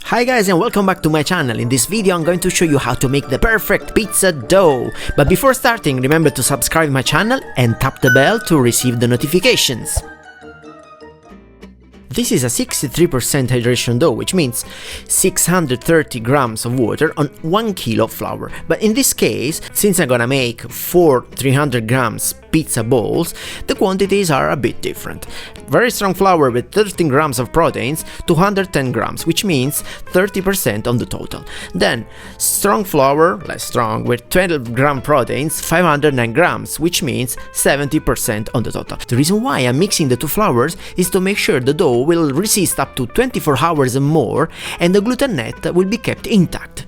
Hi guys and welcome back to my channel. In this video I'm going to show you how to make the perfect pizza dough. But before starting, remember to subscribe my channel and tap the bell to receive the notifications. This is a 63% hydration dough, which means 630 grams of water on 1 kilo of flour. But in this case, since I'm gonna make 4 300 grams pizza balls, the quantities are a bit different. Very strong flour with 13 grams of proteins, 210 grams, which means 30% on the total. Then strong flour, less strong, with 12 gram proteins, 509 grams, which means 70% on the total. The reason why I'm mixing the two flours is to make sure the dough will resist up to 24 hours and more, and the gluten net will be kept intact.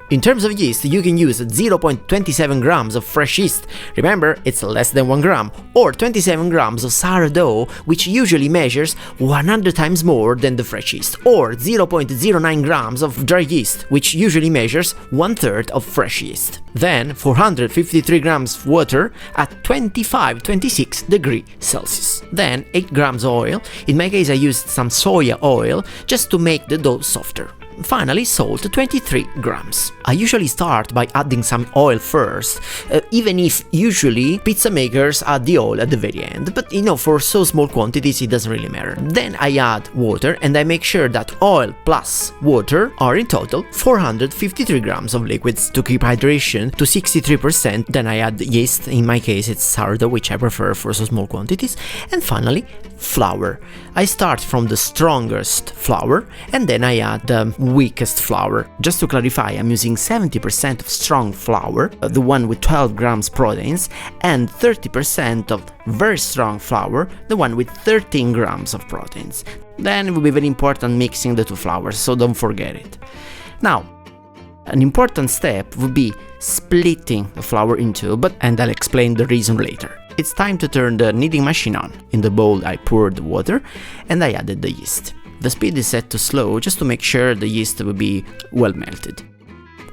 In terms of yeast, you can use 0.27 grams of fresh yeast, remember it's less than 1 gram, or 27 grams of sourdough, which usually measures 100 times more than the fresh yeast, or 0.09 grams of dry yeast, which usually measures 1/3 of fresh yeast. Then 453 grams water at 25-26 degrees Celsius. Then 8 grams oil, in my case I used some soya oil just to make the dough softer. Finally, salt, 23 grams. I usually start by adding some oil first, even if usually pizza makers add the oil at the very end, but for so small quantities it doesn't really matter. Then I add water and I make sure that oil plus water are in total 453 grams of liquids to keep hydration to 63%. Then I add yeast, in my case it's sourdough, which I prefer for so small quantities. And finally, flour. I start from the strongest flour and then I add the weakest flour. Just to clarify, I'm using 70% of strong flour, the one with 12 grams proteins, and 30% of very strong flour, the one with 13 grams of proteins. Then it will be very important mixing the two flours, so don't forget it. Now, an important step would be splitting the flour in two, and I'll explain the reason later. It's time to turn the kneading machine on. In the bowl I poured the water and I added the yeast. The speed is set to slow just to make sure the yeast will be well melted.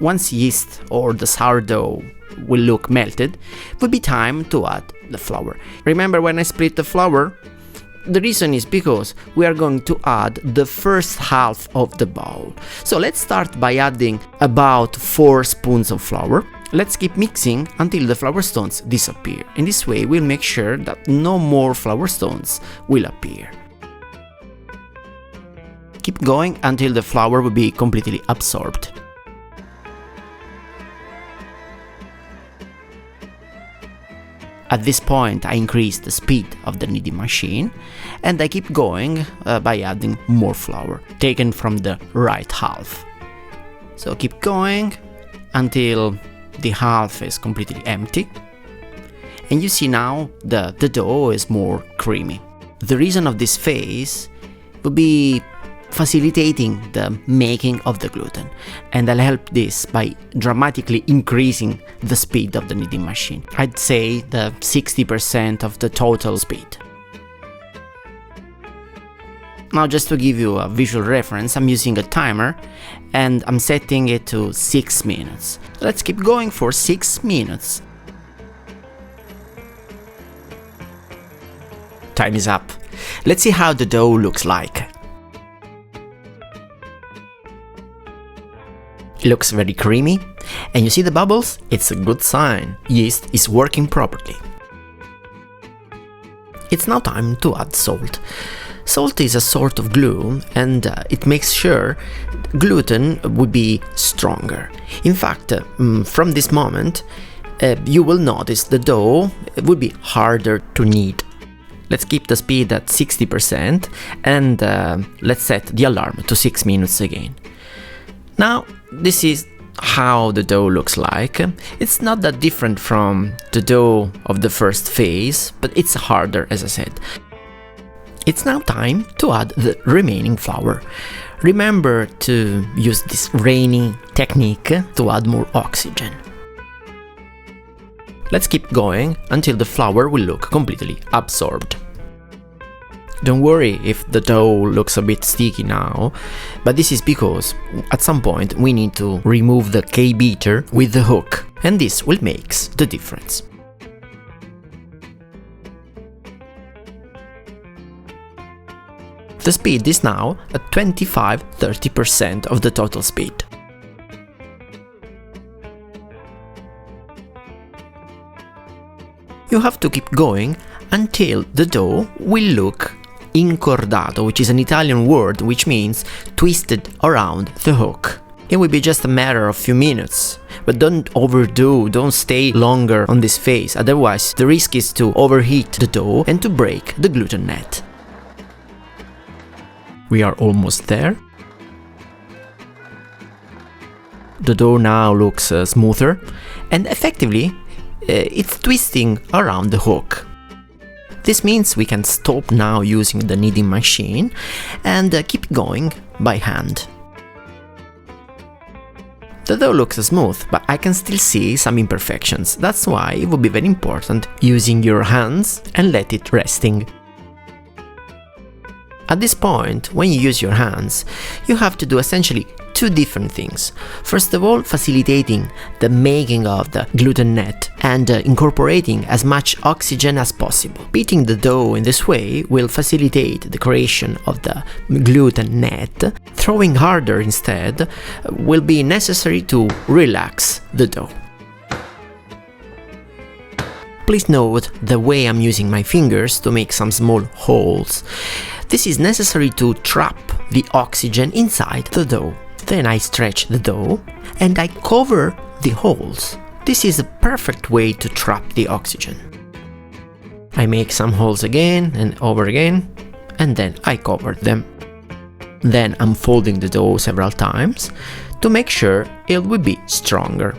Once yeast or the sourdough will look melted, it will be time to add the flour. Remember when I split the flour? The reason is because we are going to add the first half of the bowl. So let's start by adding about 4 spoons of flour. Let's keep mixing until the flour stones disappear. In this way we'll make sure that no more flour stones will appear. Keep going until the flour will be completely absorbed. At this point I increase the speed of the kneading machine and I keep going by adding more flour, taken from the right half. So keep going until the half is completely empty, and you see now the dough is more creamy. The reason of this phase will be facilitating the making of the gluten, and I'll help this by dramatically increasing the speed of the kneading machine. I'd say the 60% of the total speed. Now, just to give you a visual reference, I'm using a timer and I'm setting it to 6 minutes. Let's keep going for 6 minutes. Time is up. Let's see how the dough looks like. It looks very creamy, and you see the bubbles? It's a good sign. Yeast is working properly. It's now time to add salt. Salt is a sort of glue, and it makes sure gluten would be stronger. In fact, from this moment, you will notice the dough will be harder to knead. Let's keep the speed at 60% and let's set the alarm to 6 minutes again. Now, this is how the dough looks like. It's not that different from the dough of the first phase, but it's harder, as I said. It's now time to add the remaining flour. Remember to use this raining technique to add more oxygen. Let's keep going until the flour will look completely absorbed. Don't worry if the dough looks a bit sticky now, but this is because at some point we need to remove the K-beater with the hook, and this will make the difference. The speed is now at 25–30% of the total speed. You have to keep going until the dough will look incordato, which is an Italian word which means twisted around the hook. It will be just a matter of few minutes, but don't overdo, don't stay longer on this phase, otherwise the risk is to overheat the dough and to break the gluten net. We are almost there. The dough now looks smoother, and effectively it's twisting around the hook. This means we can stop now using the kneading machine and keep going by hand. The dough looks smooth, but I can still see some imperfections. That's why it would be very important using your hands and let it resting. At this point, when you use your hands, you have to do essentially two different things. First of all, facilitating the making of the gluten net and incorporating as much oxygen as possible. Beating the dough in this way will facilitate the creation of the gluten net. Throwing harder instead will be necessary to relax the dough. Please note the way I'm using my fingers to make some small holes. This is necessary to trap the oxygen inside the dough. Then I stretch the dough and I cover the holes. This is a perfect way to trap the oxygen. I make some holes again and over again, and then I cover them. Then I'm folding the dough several times to make sure it will be stronger.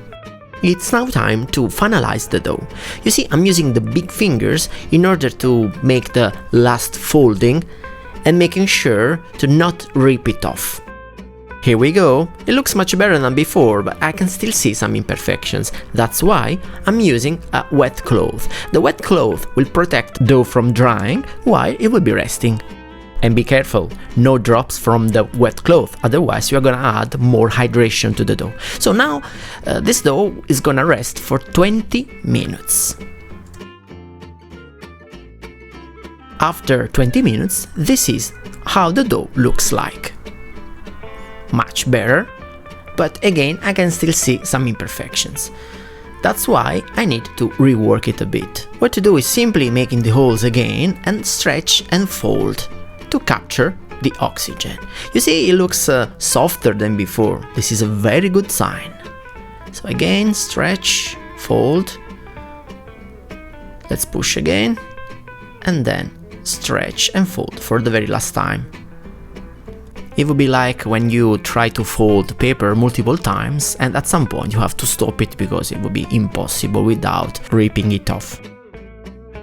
It's now time to finalize the dough. You see, I'm using the big fingers in order to make the last folding and making sure to not rip it off. Here we go. It looks much better than before, but I can still see some imperfections. That's why I'm using a wet cloth. The wet cloth will protect dough from drying while it will be resting. And be careful, no drops from the wet cloth, otherwise you're gonna add more hydration to the dough. So now this dough is gonna rest for 20 minutes. After 20 minutes, this is how the dough looks like. Much better, but again I can still see some imperfections. That's why I need to rework it a bit. What to do is simply making the holes again and stretch and fold to capture the oxygen. You see, it looks softer than before. This is a very good sign. So again, stretch, fold. Let's push again, and then stretch and fold for the very last time. It would be like when you try to fold paper multiple times and at some point you have to stop it because it would be impossible without ripping it off.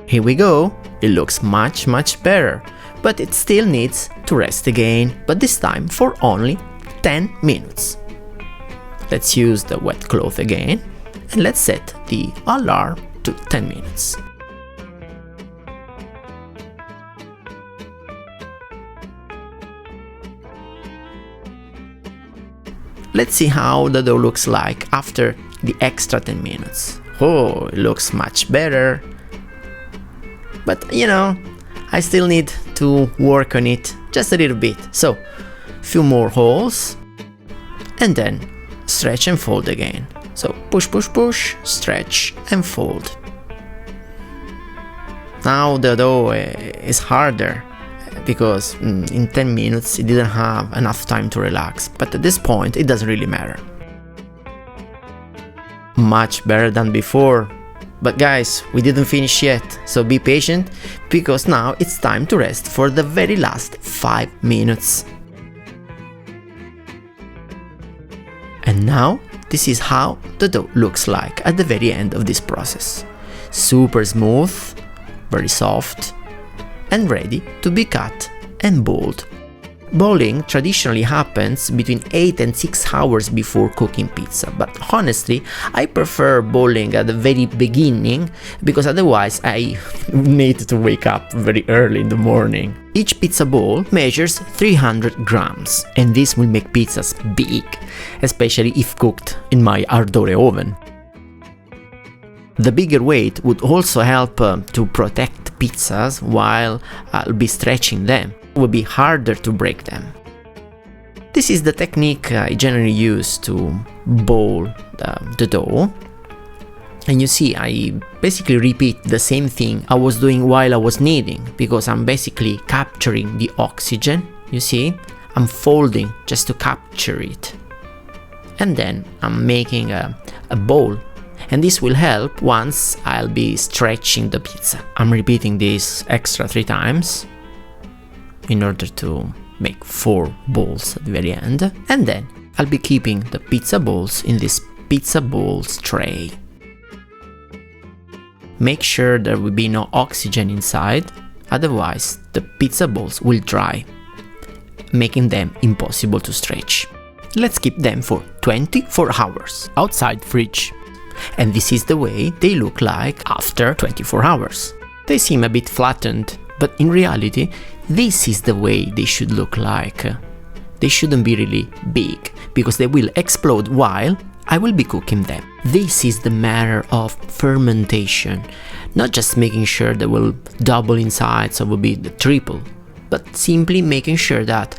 Here we go. It looks much better, but it still needs to rest again, but this time for only 10 minutes. Let's use the wet cloth again and let's set the alarm to 10 minutes. Let's see how the dough looks like after the extra 10 minutes. Oh, it looks much better. But you know, I still need to work on it just a little bit. So, few more holes and then stretch and fold again. So push, stretch and fold. Now the dough is harder because in 10 minutes it didn't have enough time to relax, but at this point it doesn't really matter. Much better than before. But guys, we didn't finish yet, so be patient because now it's time to rest for the very last 5 minutes. And now this is how the dough looks like at the very end of this process. Super smooth, very soft, and ready to be cut and bowled. Bowling traditionally happens between 8 and 6 hours before cooking pizza, but honestly I prefer bowling at the very beginning because otherwise I need to wake up very early in the morning. Each pizza bowl measures 300 grams and this will make pizzas big, especially if cooked in my Ardore oven. The bigger weight would also help to protect pizzas while I'll be stretching them. it will be harder to break them. This is the technique I generally use to bowl the dough. And you see, I basically repeat the same thing I was doing while I was kneading, because I'm basically capturing the oxygen. You see, I'm folding just to capture it. And then I'm making a bowl. And this will help once I'll be stretching the pizza. I'm repeating this extra 3 times in order to make 4 balls at the very end. And then I'll be keeping the pizza balls in this pizza balls tray. Make sure there will be no oxygen inside, otherwise the pizza balls will dry, making them impossible to stretch. Let's keep them for 24 hours outside fridge. And this is the way they look like after 24 hours. They seem a bit flattened, but in reality, this is the way they should look like. They shouldn't be really big, because they will explode while I will be cooking them. This is the matter of fermentation, not just making sure they will double in size or will be the triple, but simply making sure that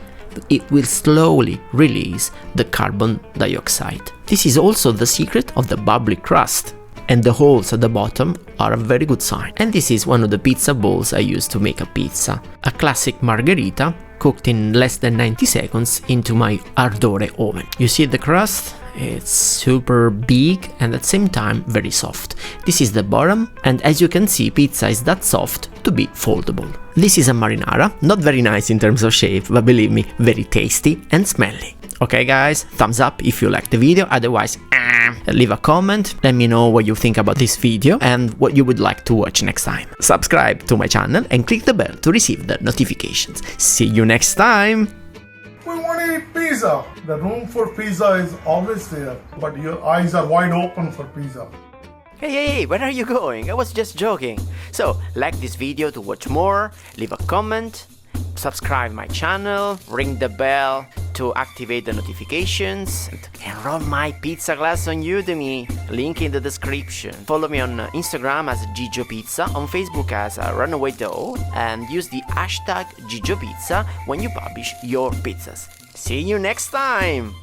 it will slowly release the carbon dioxide. This is also the secret of the bubbly crust, and the holes at the bottom are a very good sign. And this is one of the pizza balls I use to make a pizza, a classic margherita cooked in less than 90 seconds into my Ardore oven. You see the crust? It's super big and at the same time very soft. This is the bottom, and as you can see, pizza is that soft to be foldable. This is a marinara, not very nice in terms of shape, but believe me, very tasty and smelly. Okay guys, thumbs up if you liked the video, otherwise leave a comment, let me know what you think about this video and what you would like to watch next time. Subscribe to my channel and click the bell to receive the notifications. See you next time! We want to eat pizza. The room for pizza is always there, but your eyes are wide open for pizza. Hey, where are you going? I was just joking. So, like this video to watch more, leave a comment, subscribe my channel, ring the bell to activate the notifications, and enroll my pizza class on Udemy, link in the description. Follow me on Instagram as Gigio Pizza, on Facebook as Runaway Dough, and use the hashtag Gigio Pizza when you publish your pizzas. See you next time!